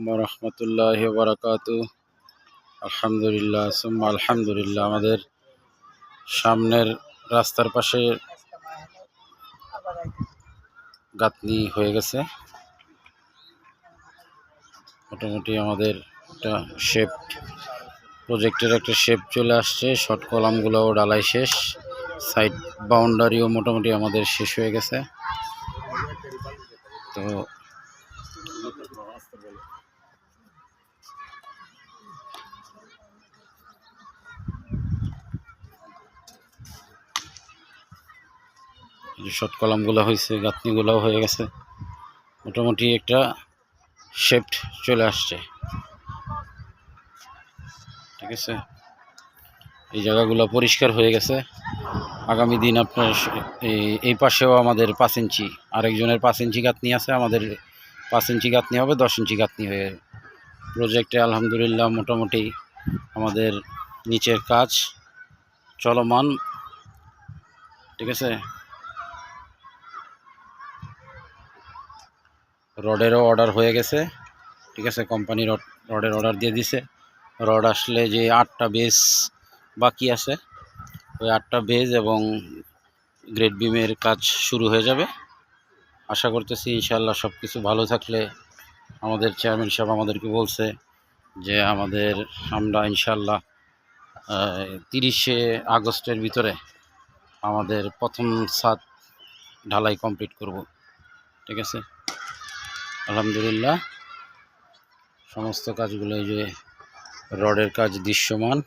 আলাইকুম ওয়া রাহমাতুল্লাহি ওয়া বারাকাতুহু। আলহামদুলিল্লাহ সুম্মা আলহামদুলিল্লাহ। আমাদের সামনের রাস্তার পাশে গাঁথনি হয়ে গেছে। মোটামুটি আমাদের একটা শেপ প্রজেক্টের একটা শেপ চলে আসছে। শর্ট কলামগুলোও ডালাই শেষ, সাইড বাউন্ডারিও মোটামুটি আমাদের শেষ হয়ে গেছে। তো শর্ট কলামগুলো হয়েছে, গাঁথনিগুলোও হয়ে গেছে, মোটামুটি একটা শেপড চলে আসছে। ঠিক আছে, এই জায়গাগুলো পরিষ্কার হয়ে গেছে। আগামী দিন আপনার এই পাশেও আমাদের 5 ইঞ্চি, আরেকজনের 5 ইঞ্চি গাঁথনি আছে, আমাদের 5 ইঞ্চি গাঁথনি হবে, 10 ইঞ্চি গাঁথনি হয়ে প্রজেক্টে আলহামদুলিল্লাহ মোটামুটি আমাদের নিচের কাজ চলমান। ঠিক আছে, রডেরও অর্ডার হয়ে গেছে। ঠিক আছে, কোম্পানি রডের অর্ডার দিয়ে দিছে। রড আসলে যে 8টা বেস বাকি আছে, ওই 8টা বেজ এবং গ্রেড বিমের কাজ শুরু হয়ে যাবে। আশা করতেছি ইনশাআল্লাহ সব কিছু ভালো থাকলে, আমাদের চেয়ারম্যান সাহেব আমাদেরকে বলছে যে আমরা ইনশাআল্লাহ 30শে আগস্টের ভিতরে আমাদের প্রথম ছাদ ঢালাই কমপ্লিট করব। ঠিক আছে, আলহামদুলিল্লাহ সমস্ত কাজগুলো, এই যে রডের কাজ দৃশ্যমান।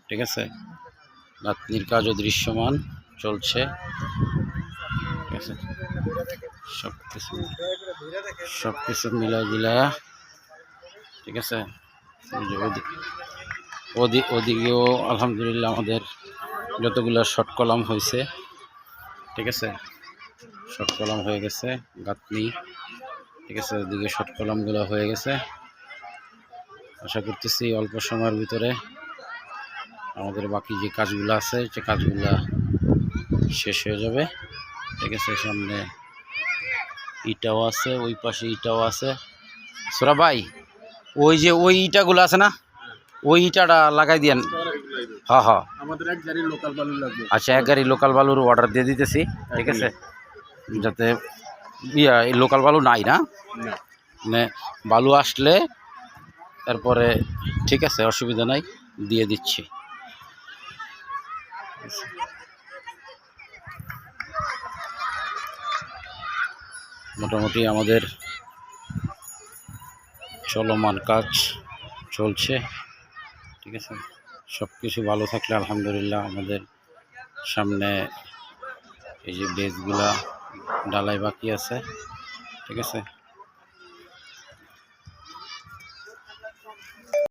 ঠিক আছে, গাঁথনির কাজও দৃশ্যমান চলছে। ঠিক আছে, সব কিছু মিলায়া। ঠিক আছে, ওদিকেও আলহামদুলিল্লাহ আমাদের যতগুলো শর্ট কলাম হয়েছে। ঠিক আছে, শর্ট কলাম হয়ে গেছে, গাঁথনি। ঠিক আছে, ওদিকে শর্ট কলামগুলো হয়ে গেছে। আশা করতেছি অল্প সময়ের ভিতরে আমাদের বাকি যে কাজগুলো আছে, সে কাজগুলো শেষ হয়ে যাবে। ঠিক আছে, সামনে ইটাও আছে, ওই পাশে ইটাও আছে। সোরা ভাই, ওই যে ওই ইটাগুলো আছে না, ওই ইটাটা লাগাই দিয়েন। হ্যাঁ হ্যাঁ, আমাদের এক গাড়ি লোকাল বালু লাগবে। আচ্ছা, এক গাড়ি লোকাল বালুর অর্ডার দিয়ে দিতেছি। ঠিক আছে, যাতে এই লোকাল বালু নাই না, মানে বালু আসলে তারপরে ঠিক আছে, অসুবিধা নাই, দিয়ে দিচ্ছি। মোটামুটি আমাদের চলমান কাজ চলছে। ঠিক আছে, সব কিছু ভালো থাকলে আলহামদুলিল্লাহ আমাদের সামনে এই যে বেজগুলা ঢালাই বাকি আছে। ঠিক আছে।